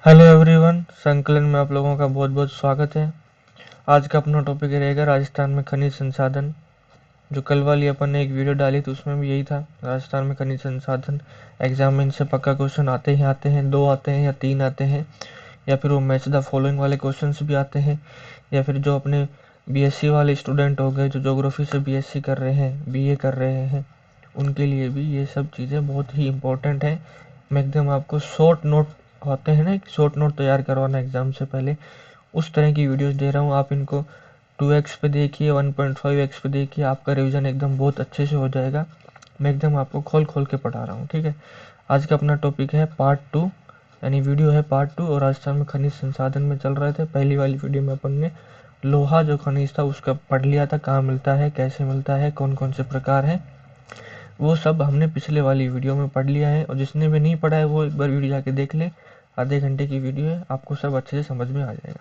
Hello everyone, संकलन में आप लोगों का बहुत बहुत स्वागत है। आज का अपना टॉपिक रहेगा राजस्थान में खनिज संसाधन। जो कल वाली अपन ने एक वीडियो डाली थी उसमें भी यही था, राजस्थान में खनिज संसाधन। एग्जाम में इनसे पक्का क्वेश्चन आते ही आते हैं, 2 आते हैं या 3 आते हैं, या फिर वो मैच द फॉलोइंग वाले क्वेश्चन भी आते हैं, या फिर जो अपने बीएससी वाले स्टूडेंट हो गए जो ज्योग्राफी से बीएससी कर रहे हैं, बीए कर रहे हैं, उनके लिए भी ये सब चीज़ें बहुत ही इम्पोर्टेंट है। मैं एकदम आपको शॉर्ट नोट होते हैं ना, एक शॉर्ट नोट तैयार करवाना एग्जाम से पहले, उस तरह की वीडियोस दे रहा हूँ। आप इनको 2x पे देखिए, 1.5x पे देखिए, आपका रिवीजन एकदम बहुत अच्छे से हो जाएगा। मैं एकदम आपको खोल खोल के पढ़ा रहा हूँ, ठीक है। आज का अपना टॉपिक है पार्ट 2, यानी वीडियो है पार्ट 2, और राजस्थान में खनिज संसाधन में चल रहे थे। पहली वाली वीडियो में अपन ने लोहा जो खनिज था उसका पढ़ लिया था, कहाँ मिलता है, कैसे मिलता है, कौन कौन से प्रकार है, वो सब हमने पिछले वाली वीडियो में पढ़ लिया है। और जिसने भी नहीं पढ़ा है वो एक बार वीडियो जाके देख ले, आधे घंटे की वीडियो है, आपको सब अच्छे से समझ में आ जाएगा।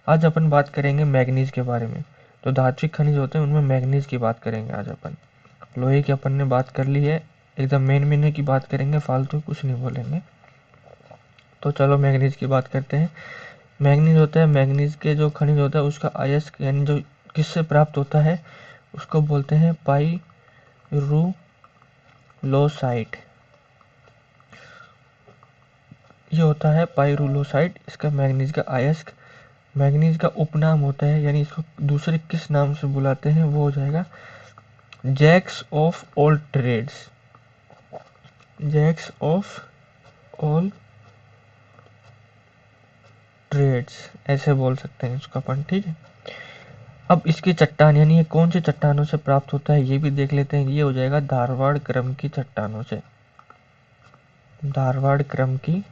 आज अपन बात करेंगे मैग्नीज के बारे में। तो धात्विक खनिज होते हैं उनमें मैग्नीज की बात करेंगे आज अपन। लोहे की अपन ने बात कर ली है, एकदम मेन मेन की बात करेंगे, फालतू कुछ नहीं बोलेंगे। तो चलो मैग्नीज की बात करते हैं। मैग्नीज होता है, मैग्नीज के जो खनिज होता है उसका अयस्क यानी जो किससे प्राप्त होता है उसको बोलते हैं पाइरूलोसाइट। ये होता है पाइरूलोसाइट, इसका मैग्नीज का अयस्क। मैग्नीज का उपनाम होता है, यानी इसको दूसरे किस नाम से बुलाते हैं वो हो जाएगा jacks of all trades. Jacks of all trades ऐसे बोल सकते हैं इसको अपन, ठीक है। अब इसकी चट्टान यानी ये कौन सी चट्टानों से प्राप्त होता है ये भी देख लेते हैं। ये हो जाएगा धारवाड़ क्रम की चट्टानों से। धारवाड़ क्रम की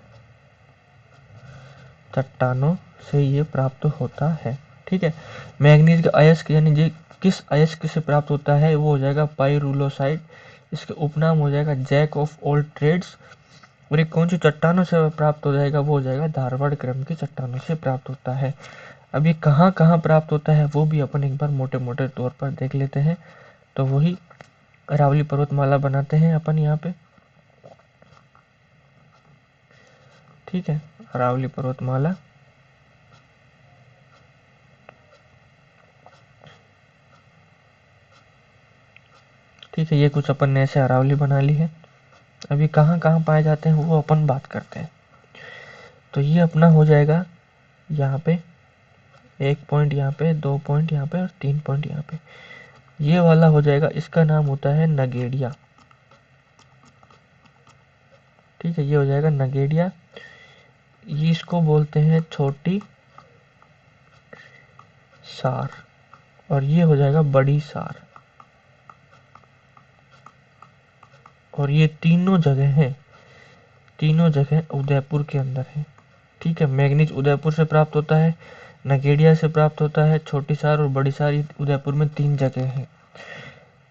चट्टानों से ये प्राप्त होता है, ठीक है। मैग्नीज का अयस्क यानी ये किस अयस्क से प्राप्त होता है वो हो जाएगा पाइरूलोसाइट। इसके उपनाम हो जाएगा जैक ऑफ ऑल ट्रेड्स। और ये कौन सी चट्टानों से प्राप्त हो जाएगा वो हो जाएगा धारवाड़ क्रम की चट्टानों से प्राप्त होता है। अब ये कहाँ कहाँ प्राप्त होता है वो भी अपन एक बार मोटे मोटे तौर पर देख लेते हैं। तो वही अरावली पर्वतमाला बनाते हैं अपन यहाँ पे, ठीक है। अरावली पर्वतमाला, ठीक है। ये कुछ अपन ने ऐसे अरावली बना ली है। अभी कहाँ कहाँ पाए जाते हैं वो अपन बात करते हैं। तो ये अपना हो जाएगा यहाँ पे 1 पॉइंट, यहाँ पे 2 पॉइंट, यहाँ पे और 3 पॉइंट यहाँ पे। ये वाला हो जाएगा, इसका नाम होता है नगेड़िया, ठीक है। ये हो जाएगा नगेड़िया। ये इसको बोलते हैं छोटी सार, और ये हो जाएगा बड़ी सार। और ये तीनों जगह हैं, तीनों जगह उदयपुर के अंदर है, ठीक है। मैग्नीज उदयपुर से प्राप्त होता है, नगेड़िया से प्राप्त होता है, छोटी सार और बड़ी सार, उदयपुर में 3 जगह है।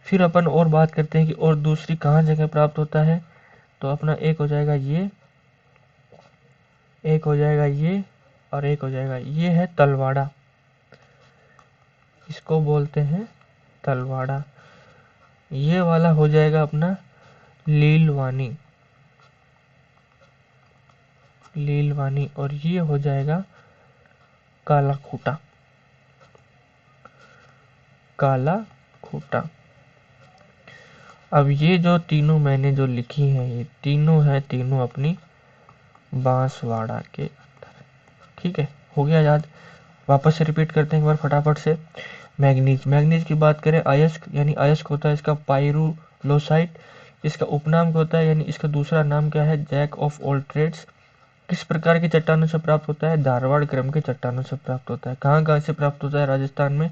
फिर अपन और बात करते हैं कि और दूसरी कहाँ जगह प्राप्त होता है। तो अपना एक हो जाएगा ये, एक हो जाएगा ये, और एक हो जाएगा ये है तलवाड़ा, इसको बोलते हैं तलवाड़ा। ये वाला हो जाएगा अपना लीलवानी, लीलवानी। और ये हो जाएगा काला खूटा, काला खूटा। अब ये जो तीनों मैंने जो लिखी हैं ये तीनों है, तीनों अपनी बांसवाड़ा के अंदर, ठीक है। हो गया याद। वापस से रिपीट करते हैं एक बार फटाफट से। मैग्नीज, मैग्नीज की बात करें, अयस्क यानी अयस्क होता है इसका पाइरूलोसाइट। इसका उपनाम क्या होता है, यानी इसका दूसरा नाम क्या है, जैक ऑफ ऑल ट्रेड्स। किस प्रकार की चट्टानों से प्राप्त होता है, धारवाड़ क्रम के चट्टानों से प्राप्त होता है। कहाँ कहाँ से प्राप्त होता है, राजस्थान में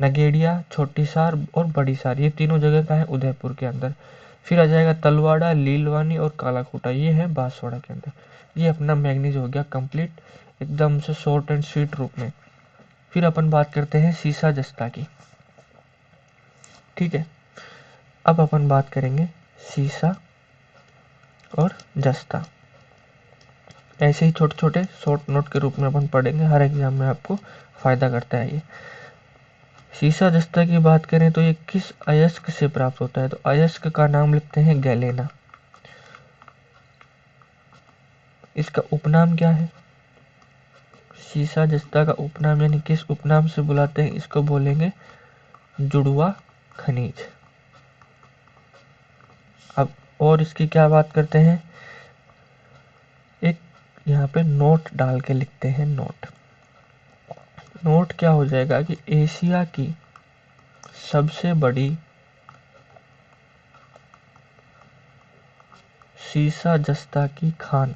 नगेड़िया, छोटी सार और बड़ी सार, ये तीनों जगह का है उदयपुर के अंदर। फिर आ जाएगा तलवाड़ा, लीलवानी और कालाखूटा, ये है बांसवाड़ा के अंदर। ये अपना मैग्नीज हो गया कंप्लीट, एकदम से शॉर्ट एंड स्वीट रूप में। फिर अपन बात करते हैं सीसा जस्ता की, ठीक है। अब अपन बात करेंगे सीसा और जस्ता। ऐसे ही छोटे छोटे शॉर्ट नोट के रूप में अपन पढ़ेंगे, हर एग्जाम में आपको फायदा करता है ये। सीसा जस्ता की बात करें तो ये किस अयस्क से प्राप्त होता है, तो अयस्क का नाम लिखते हैं गैलेना। इसका उपनाम क्या है? सीसा जस्ता का उपनाम यानी किस उपनाम से बुलाते हैं इसको? बोलेंगे जुड़वा खनिज। अब और इसकी क्या बात करते हैं, एक यहाँ पे नोट डाल के लिखते हैं। नोट क्या हो जाएगा कि एशिया की सबसे बड़ी सीसा जस्ता की खान,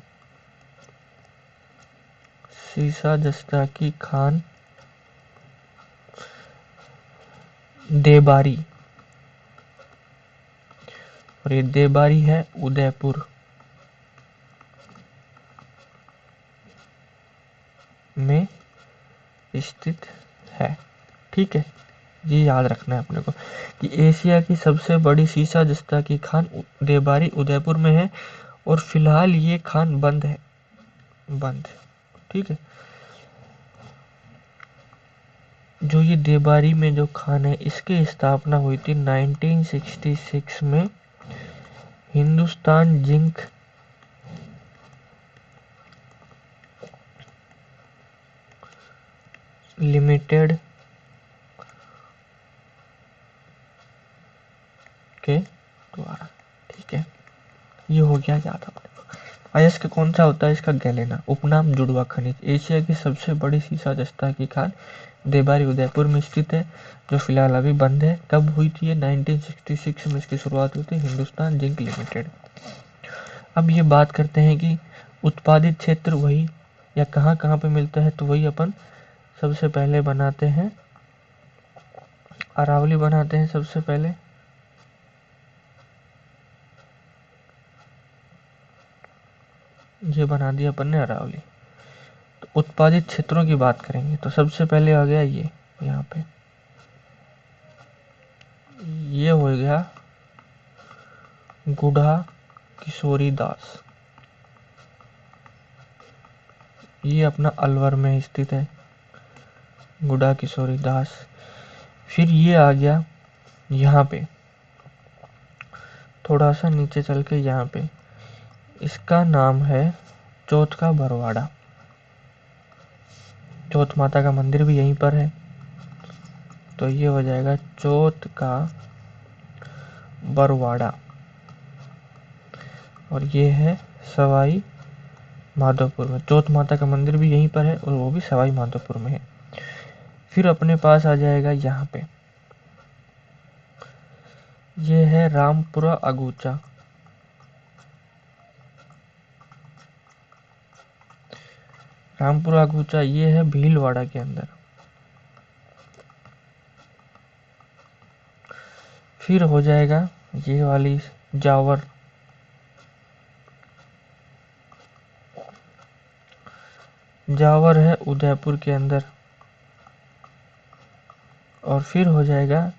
सीसा जस्ता की खान देबारी, और ये देबारी है उदयपुर में स्थित है। ठीक है, ये याद रखना है अपने को कि एशिया की सबसे बड़ी सीसा जस्ता की खान देबारी उदयपुर में है, और फिलहाल ये खान बंद है, बंद। ठीक है, जो ये देबारी में जो खान है इसकी स्थापना हुई थी 1966 में हिंदुस्तान जिंक लिमिटेड के द्वारा। ठीक है, ये हो गया याद अपने को। अयस्क कौन सा होता है इसका? गैलेना। उपनाम जुड़वा खनिज। एशिया की सबसे बड़ी सीसा जस्ता की खान देबारी उदयपुर में स्थित है, जो फिलहाल अभी बंद है। कब हुई थी ये? 1966 में इसकी शुरुआत हुई थी, हिंदुस्तान जिंक लिमिटेड। अब ये बात करते हैं कि उत्पादित क्षेत्र वही या कहाँ कहाँ पे मिलता है, तो वही अपन सबसे पहले बनाते हैं, अरावली बनाते हैं सबसे पहले। ये बना दिया अपन ने अरावली। तो उत्पादित क्षेत्रों की बात करेंगे तो सबसे पहले आ गया ये, यहाँ पे ये हो गया गुढ़ा किशोरी दास, ये अपना अलवर में स्थित है, गुढ़ा किशोरी दास। फिर ये आ गया यहाँ पे, थोड़ा सा नीचे चल के यहाँ पे, इसका नाम है चौथ का बरवाड़ा। चौथ माता का मंदिर भी यहीं पर है, तो ये हो जाएगा चौथ का बरवाड़ा, और ये है सवाई माधोपुर में। चौथ माता का मंदिर भी यहीं पर है और वो भी सवाई माधोपुर में है। फिर अपने पास आ जाएगा यहाँ पे, ये है रामपुरा अगूचा। रामपुरा अगूचा ये है भीलवाड़ा के अंदर। फिर हो जाएगा ये वाली जावर, जावर है उदयपुर के अंदर। और फिर हो जाएगा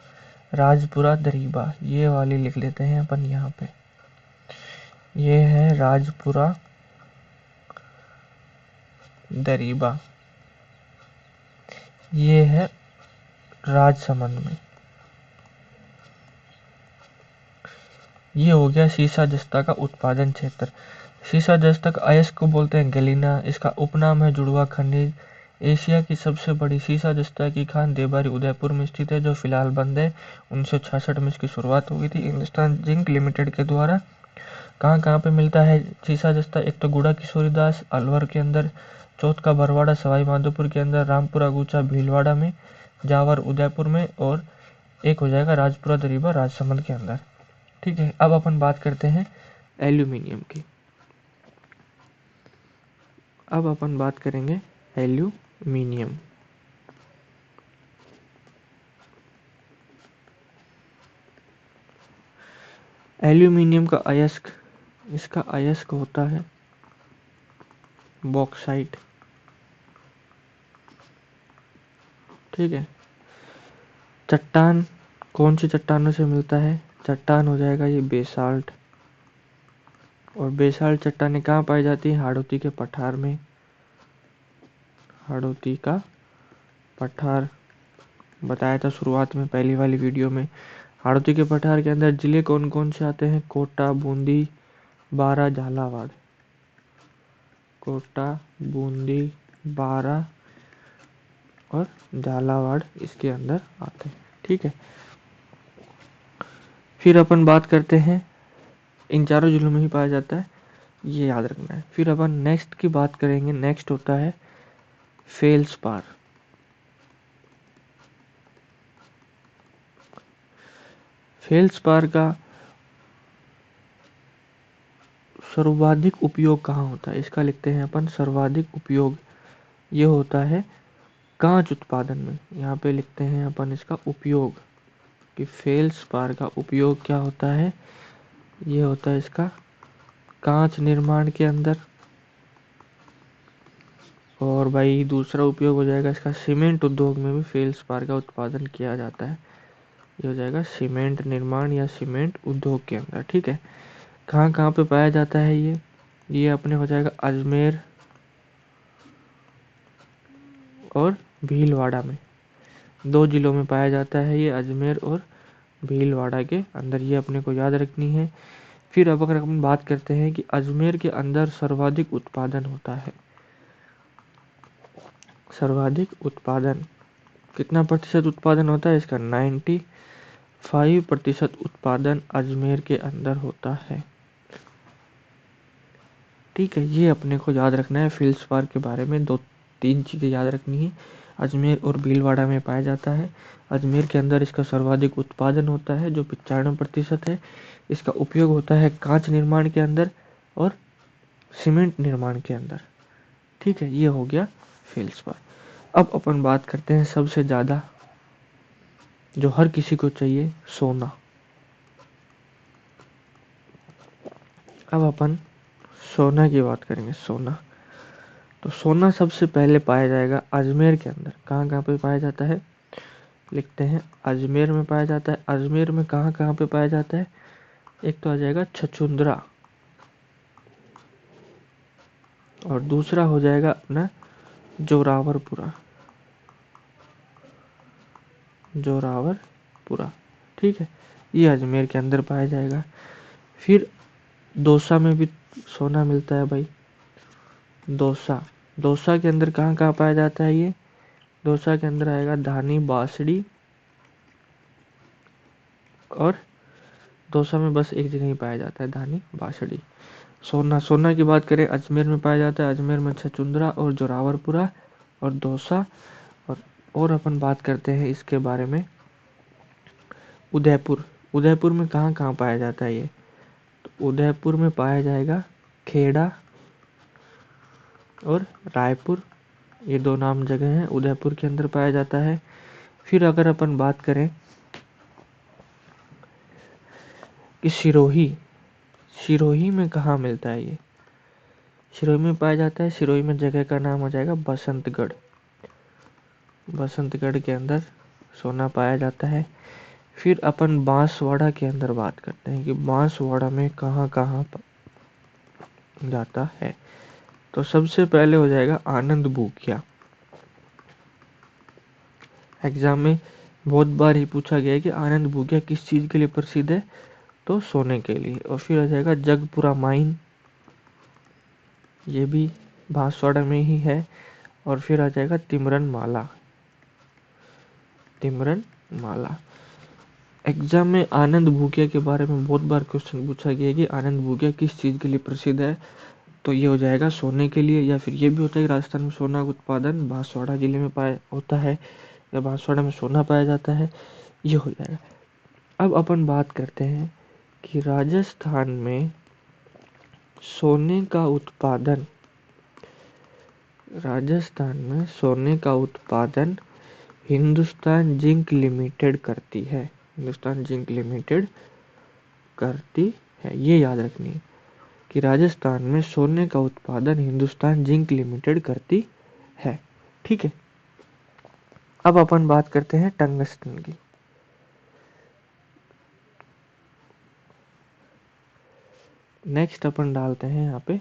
राजपुरा दरीबा, ये वाली लिख लेते हैं अपन यहाँ पे, ये है राजपुरा दरीबा, ये है राजसमंद में। ये हो गया सीसा जस्ता का उत्पादन क्षेत्र। सीसा जस्ता अयस्क को बोलते हैं गैलेना, इसका उपनाम है जुड़वा खनिज। एशिया की सबसे बड़ी सीसा जस्ता की खान देबारी उदयपुर में स्थित है, जो फिलहाल बंद है। 1966 में इसकी शुरुआत हुई थी हिंदुस्तान जिंक लिमिटेड के द्वारा। कहाँ कहाँ पे मिलता है सीसा जस्ता? एक तो गुड़ा किशोरीदास अलवर के अंदर, चौथ का बरवाड़ा सवाई माधोपुर के अंदर, रामपुरा गुचा भीलवाड़ा में, जावर उदयपुर में, और एक हो जाएगा राजपुरा दरीबा राजसमंद के अंदर। ठीक है, अब अपन बात करते हैं एल्यूमिनियम की। अब अपन बात करेंगे एल्यूमिनियम। एल्यूमिनियम का अयस्क, इसका अयस्क होता है बॉक्साइट। ठीक है, चट्टान कौन सी चट्टानों से मिलता है? चट्टान हो जाएगा ये बेसाल्ट, और बेसाल्ट चट्टानें कहाँ पाई जाती हैं? हाड़ौती के पठार में। हाड़ौती का पठार बताया था शुरुआत में पहली वाली वीडियो में। हाड़ौती के पठार के अंदर जिले कौन कौन से आते हैं? कोटा, बूंदी, बारा, झालावाड़। कोटा, बूंदी, बारा और झालावाड़ इसके अंदर आते हैं। ठीक है, फिर अपन बात करते हैं, इन चारों जिलों में ही पाया जाता है, ये याद रखना है। फिर अपन नेक्स्ट की बात करेंगे। नेक्स्ट होता है फेल्सपार। फेल्सपार का सर्वाधिक उपयोग कहाँ होता है, इसका लिखते हैं अपन सर्वाधिक उपयोग, ये होता है कांच उत्पादन में। यहाँ पे लिखते हैं अपन इसका उपयोग कि फेल्सपार का उपयोग क्या होता है, ये होता है इसका कांच निर्माण के अंदर। और भाई दूसरा उपयोग हो जाएगा इसका सीमेंट उद्योग में भी फेल्सपार का उत्पादन किया जाता है। ये हो जाएगा सीमेंट निर्माण या सीमेंट उद्योग के अंदर। ठीक है, कहाँ कहाँ पे पाया जाता है ये अपने हो जाएगा अजमेर और भीलवाड़ा में, दो जिलों में पाया जाता है ये, अजमेर और भीलवाड़ा के अंदर, ये अपने को याद रखनी है। फिर अब अगर हम बात करते हैं कि अजमेर के अंदर सर्वाधिक उत्पादन होता है, सर्वाधिक उत्पादन कितना प्रतिशत उत्पादन होता है इसका, 95% उत्पादन अजमेर के अंदर होता है। ठीक है, ये अपने को याद रखना है। फेल्सपार के बारे में दो तीन चीज़ें याद रखनी है। अजमेर और भीलवाड़ा में पाया जाता है, अजमेर के अंदर इसका सर्वाधिक उत्पादन होता है जो 95% है। इसका उपयोग होता है कांच निर्माण के अंदर और सीमेंट निर्माण के अंदर। ठीक है, ये हो गया फेल्सपार। अब अपन बात करते हैं सबसे ज़्यादा जो हर किसी को चाहिए, सोना। अब अपन सोना की बात करेंगे। सोना, तो सोना सबसे पहले पाया जाएगा अजमेर के अंदर। कहाँ कहाँ पे पाया जाता है, लिखते हैं अजमेर में पाया जाता है। अजमेर में कहाँ कहाँ पे पाया जाता है, एक तो आ जाएगा छछूंदरा और दूसरा हो जाएगा अपना जोरावरपुरा, जोरावरपुरा। ठीक है, ये अजमेर के अंदर पाया जाएगा। फिर दौसा में भी सोना मिलता है भाई। दौसा, दौसा के अंदर कहाँ कहाँ पाया जाता है ये, दौसा के अंदर आएगा धानी, बांसड़ी और दौसा में बस एक जगह ही पाया जाता है, धानी बांसड़ी। सोना, सोना की बात करें अजमेर में पाया जाता है, अजमेर में छछूंदरा और जोरावरपुरा और दौसा। और अपन बात करते हैं इसके बारे में उदयपुर। उदयपुर में कहाँ कहाँ पाया जाता है ये, तो उदयपुर में पाया जाएगा खेड़ा और रायपुर, ये दो नाम जगह हैं, उदयपुर के अंदर पाया जाता है। फिर अगर अपन बात करें कि सिरोही, सिरोही में कहाँ मिलता है ये, सिरोही में पाया जाता है, सिरोही में जगह का नाम हो जाएगा बसंतगढ़। बसंतगढ़ के अंदर सोना पाया जाता है। फिर अपन बांसवाड़ा के अंदर बात करते हैं कि बांसवाड़ा में कहाँ कहाँ जाता है। तो सबसे पहले हो जाएगा आनंद बूकिया। एग्जाम में बहुत बार ही पूछा गया है कि आनंद बूकिया किस चीज के लिए प्रसिद्ध है, तो सोने के लिए। और फिर आ जाएगा जगपुरा माइन, ये भी बांसवाड़ा में ही है। और फिर आ जाएगा तिमरन माला, तिमरन माला। एग्जाम में आनंद बूकिया के बारे में बहुत बार क्वेश्चन पूछा गया है कि आनंद बूकिया किस चीज के लिए प्रसिद्ध है, तो ये हो जाएगा सोने के लिए। या फिर ये भी होता है कि राजस्थान में सोना का उत्पादन बांसवाड़ा जिले में पाया होता है या बांसवाड़ा में सोना पाया जाता है, ये हो जाएगा। अब अपन बात करते हैं कि राजस्थान में सोने का उत्पादन, राजस्थान में सोने का उत्पादन हिंदुस्तान जिंक लिमिटेड करती है, हिंदुस्तान जिंक लिमिटेड करती है, ये याद रखनी है कि राजस्थान में सोने का उत्पादन हिंदुस्तान जिंक लिमिटेड करती है। ठीक है, अब अपन बात करते हैं टंगस्टन की। नेक्स्ट अपन डालते हैं यहाँ पे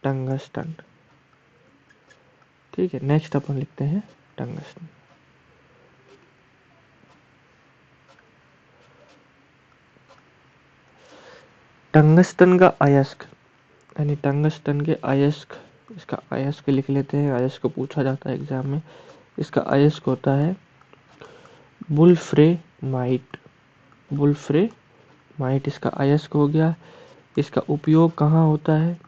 टंगस्टन। ठीक है, नेक्स्ट अपन लिखते हैं टंगस्टन। टंगस्टन का अयस्क, यानी टंगस्टन के अयस्क, इसका अयस्क लिख लेते हैं, अयस्क पूछा जाता है एग्जाम में। इसका अयस्क होता है वुल्फ्रेमाइट, वुल्फ्रेमाइट इसका अयस्क हो गया। इसका उपयोग कहाँ होता है?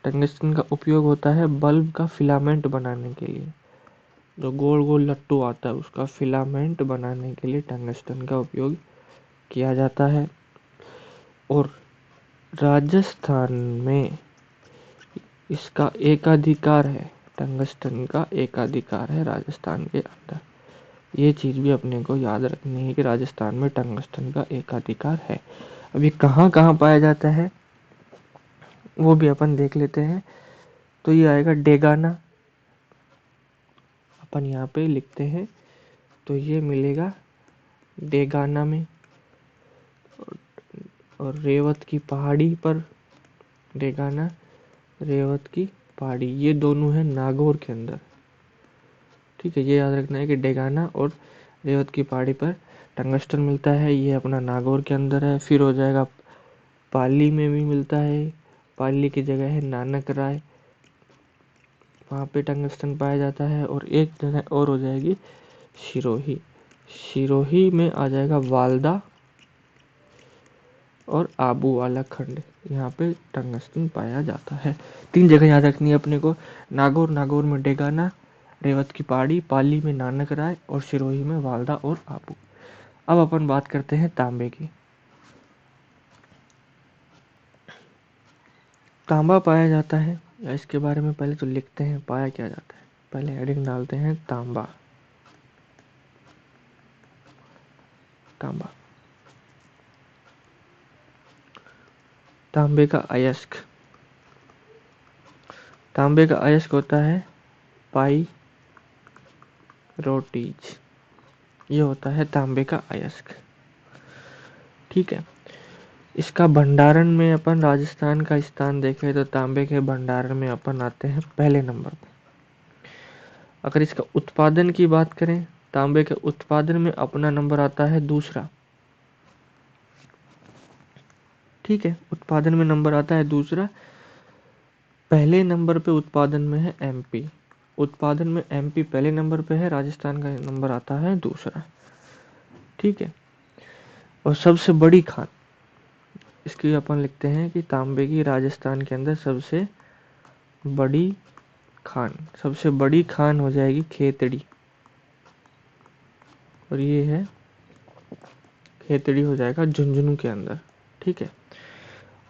टंगस्टन का उपयोग होता है बल्ब का फिलामेंट बनाने के लिए, जो गोल गोल लट्टू आता है उसका फिलामेंट बनाने के लिए टंगस्टन का उपयोग किया जाता है। और राजस्थान में इसका एकाधिकार है, टंगस्टन का एकाधिकार है राजस्थान के अंदर। ये चीज भी अपने को याद रखनी है कि राजस्थान में टंगस्टन का एकाधिकार है। अभी कहाँ कहाँ पाया जाता है वो भी अपन देख लेते हैं। तो ये आएगा डेगाना, अपन यहाँ पे लिखते हैं, तो ये मिलेगा डेगाना में। और रेवत की पहाड़ी पर, डेगाना रेवत की पहाड़ी, ये दोनों है नागौर के अंदर। ठीक है, ये याद रखना है कि डेगाना और रेवत की पहाड़ी पर टंगस्टन मिलता है, ये अपना नागौर के अंदर है। फिर हो जाएगा पाली में भी मिलता है, पाली की जगह है नानक राय, वहाँ पे टंगस्टन पाया जाता है। और एक जगह और हो जाएगी सिरोही, सिरोही में आ जाएगा वालदा और आबू वाला खंड, यहाँ पे टंगस्टन पाया जाता है। 3 जगह याद रखनी है अपने को, नागौर, नागौर में डेगाना, रेवत की पहाड़ी, पाली में नानक राय और सिरोही में वालदा और आबू। अब अपन बात करते हैं तांबे की। तांबा पाया जाता है, या इसके बारे में पहले तो लिखते हैं पाया क्या जाता है। पहले हेडिंग डालते हैं तांबा, तांबा, तांबे का अयस्क, तांबे का अयस्क होता है पाइरोटीज, ये होता है तांबे का अयस्क। ठीक है, इसका भंडारण में अपन राजस्थान का स्थान देखें तो तांबे के भंडारण में अपन आते हैं पहले नंबर पर। अगर इसका उत्पादन की बात करें, तांबे के उत्पादन में अपना नंबर आता है दूसरा। ठीक है, उत्पादन में नंबर आता है दूसरा। पहले नंबर पे उत्पादन में है एमपी, उत्पादन में एमपी पहले नंबर पे है, राजस्थान का नंबर आता है दूसरा। ठीक है, और सबसे बड़ी खान, इसकी अपन लिखते हैं कि तांबे की राजस्थान के अंदर सबसे बड़ी खान, सबसे बड़ी खान हो जाएगी खेतड़ी, और ये है खेतड़ी हो जाएगा झुंझुनू के अंदर। ठीक है,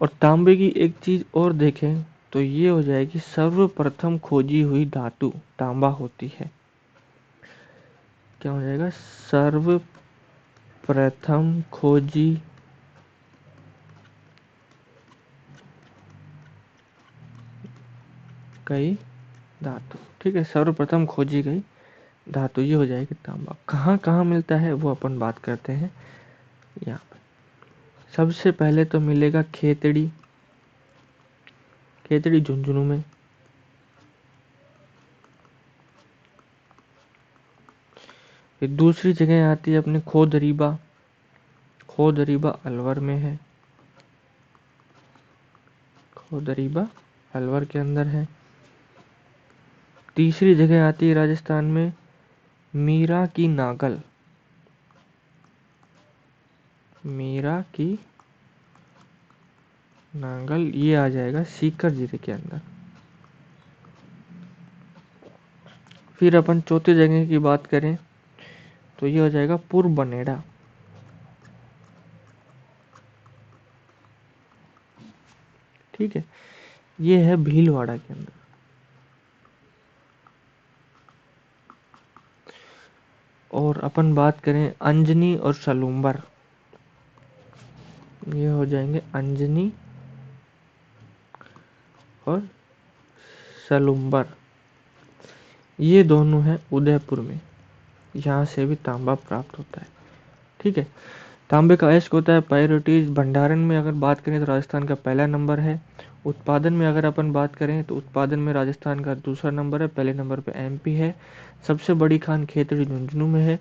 और तांबे की एक चीज और देखें तो ये हो जाएगी सर्वप्रथम खोजी हुई धातु तांबा होती है। क्या हो जाएगा? सर्वप्रथम खोजी गई धातु। ठीक है, सर्वप्रथम खोजी गई धातु, ये हो जाएगी तांबा। कहाँ कहाँ मिलता है वो अपन बात करते हैं यहाँ पे। सबसे पहले तो मिलेगा खेतड़ी, खेतड़ी झुंझुनू में। फिर दूसरी जगह आती है अपने खोदरीबा, खोदरीबा अलवर में है, खोदरीबा अलवर के अंदर है। तीसरी जगह आती है राजस्थान में मीरा की नागल, मीरा की नांगल, ये आ जाएगा सीकर जिले के अंदर। फिर अपन चौथी जगह की बात करें तो ये हो जाएगा पूर्व बनेड़ा, ठीक है, ये है भीलवाड़ा के अंदर। और अपन बात करें अंजनी और सलूम्बर, ये हो जाएंगे अंजनी और सलूम्बर, ये दोनों हैं उदयपुर में, यहाँ से भी तांबा प्राप्त होता है। ठीक है, तांबे का अयस्क होता है पाइरोटीज। भंडारण में अगर बात करें तो राजस्थान का पहला नंबर है। उत्पादन में अगर अपन बात करें तो उत्पादन में राजस्थान का दूसरा नंबर है, पहले नंबर पे एमपी है। सबसे बड़ी खान खेतड़ी झुंझुनू में है।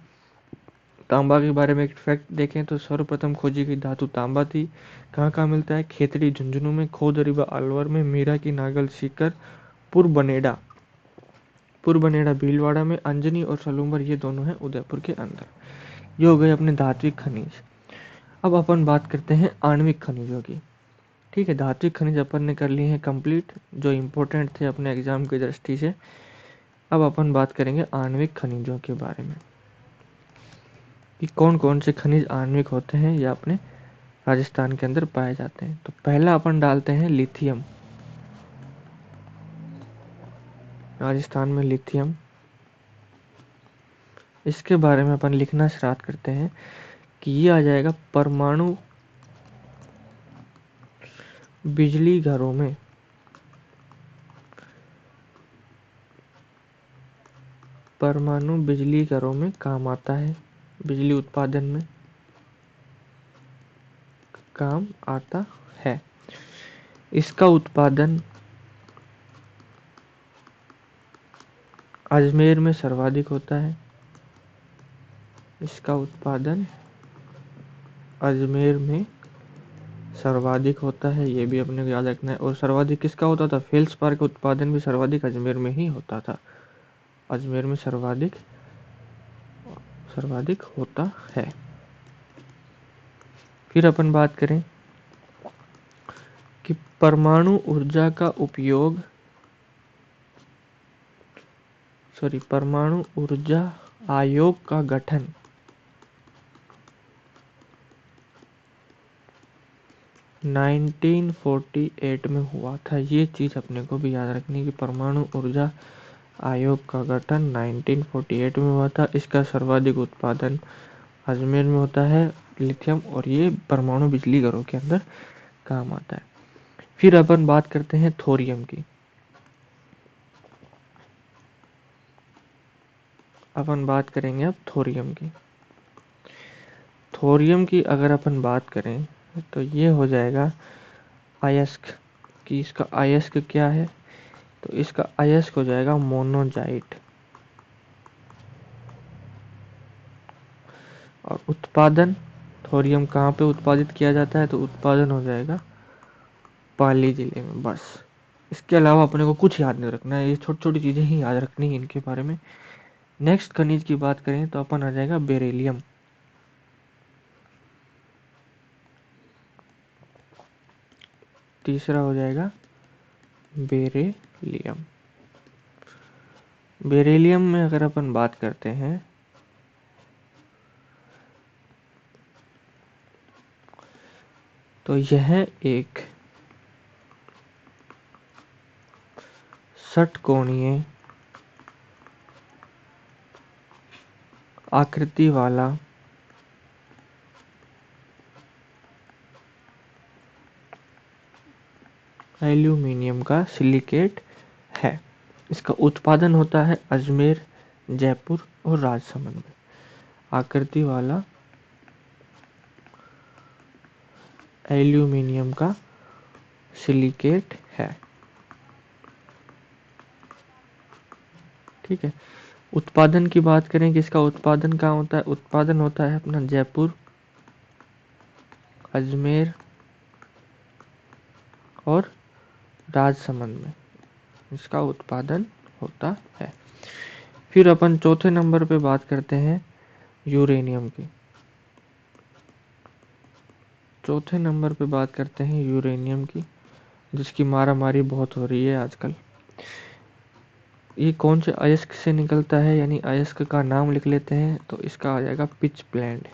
तांबा के बारे में एक फैक्ट देखें तो सर्वप्रथम खोजी गई धातु तांबा थी। कहाँ कहाँ मिलता है? खेतड़ी झुंझुनू में, खोदरीबा अलवर में, मीरा की नागल सीकर, पुरबनेड़ा भीलवाड़ा में, अंजनी और सलूम्बर ये दोनों हैं उदयपुर के अंदर। ये हो गए अपने धात्विक खनिज। अब अपन बात करते हैं आणविक खनिजों की। ठीक है, धात्विक खनिज अपन ने कर लिए हैं कंप्लीट, जो इम्पोर्टेंट थे अपने एग्जाम की दृष्टि से। अब अपन बात करेंगे आणविक खनिजों के बारे में कि कौन कौन से खनिज आणविक होते हैं या अपने राजस्थान के अंदर पाए जाते हैं। तो पहला अपन डालते हैं लिथियम। राजस्थान में लिथियम, इसके बारे में अपन लिखना स्टार्ट करते हैं कि ये आ जाएगा परमाणु बिजली घरों में, परमाणु बिजली घरों में काम आता है, बिजली उत्पादन में काम आता है। इसका उत्पादन अजमेर में सर्वाधिक होता है। इसका उत्पादन अजमेर में सर्वाधिक होता है, ये भी अपने को याद रखना है। और सर्वाधिक किसका होता था? फेल्सपार का उत्पादन भी सर्वाधिक अजमेर में ही होता था। अजमेर में सर्वाधिक होता है। फिर अपन बात करें कि परमाणु ऊर्जा का उपयोग, परमाणु ऊर्जा आयोग का गठन 1948 में हुआ था। ये चीज अपने को भी याद रखनी है कि परमाणु ऊर्जा आयोग का गठन 1948 में हुआ था। इसका सर्वाधिक उत्पादन अजमेर में होता है लिथियम, और ये परमाणु बिजली घरों के अंदर काम आता है। फिर अपन बात करते हैं थोरियम की। अपन बात करेंगे अब थोरियम की। थोरियम की अगर अपन बात करें तो ये हो जाएगा अयस्क कि इसका अयस्क क्या है? तो इसका अयस्क हो जाएगा मोनोजाइट। और उत्पादन थोरियम कहाँ पे उत्पादित किया जाता है? तो उत्पादन हो जाएगा पाली जिले में। बस इसके अलावा अपने को कुछ याद नहीं रखना है, ये छोटी छोटी चीजें ही याद रखनी है इनके बारे में। नेक्स्ट खनिज की बात करें तो अपन आ जाएगा बेरिलियम। तीसरा हो जाएगा बेरिलियम। बेरिलियम में अगर अपन बात करते हैं तो यह एक षटकोणीय आकृति वाला एल्यूमिनियम का सिलिकेट है। इसका उत्पादन होता है अजमेर, जयपुर और राजसमंद में। आकृति वाला एल्यूमिनियम का सिलिकेट है। ठीक है, उत्पादन की बात करें कि इसका उत्पादन कहाँ होता है? उत्पादन होता है अपना जयपुर, अजमेर और राजसमंद में इसका उत्पादन होता है। फिर अपन चौथे नंबर पे बात करते हैं यूरेनियम की। चौथे नंबर पे बात करते हैं यूरेनियम की, जिसकी मारामारी बहुत हो रही है आजकल। ये कौन से अयस्क से निकलता है, यानी अयस्क का नाम लिख लेते हैं तो इसका आ जाएगा पिच ब्लेंड।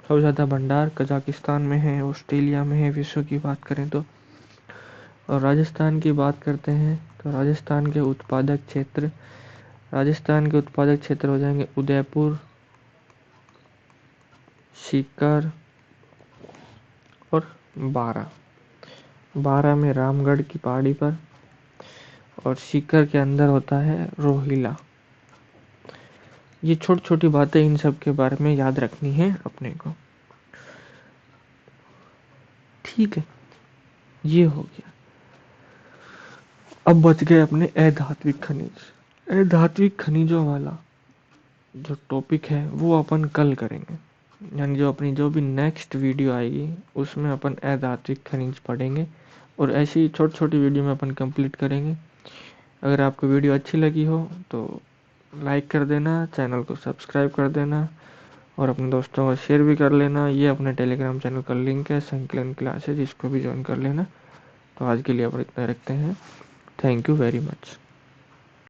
सबसे ज़्यादा भंडार कजाकिस्तान में है, ऑस्ट्रेलिया में है विश्व की बात करें तो। और राजस्थान की बात करते हैं तो राजस्थान के उत्पादक क्षेत्र हो जाएंगे उदयपुर, सीकर और बारा में रामगढ़ की पहाड़ी पर, और सीकर के अंदर होता है रोहिला। ये छोटी छोटी बातें इन सब के बारे में याद रखनी है अपने को। ठीक है, ये हो गया। अब बच गए अपने अधात्विक खनिज। अधात्विक खनिजों वाला जो टॉपिक है वो अपन कल करेंगे, यानी जो अपनी जो भी नेक्स्ट वीडियो आएगी उसमें अपन अधात्विक खनिज पढ़ेंगे और ऐसी छोटी छोटी वीडियो में अपन कंप्लीट करेंगे। अगर आपको वीडियो अच्छी लगी हो तो लाइक कर देना, चैनल को सब्सक्राइब कर देना और अपने दोस्तों को शेयर भी कर लेना। ये अपने टेलीग्राम चैनल का लिंक है, संकलन क्लासेज, इसको भी ज्वाइन कर लेना। तो आज के लिए अपन इतना रखते हैं। Thank you very much.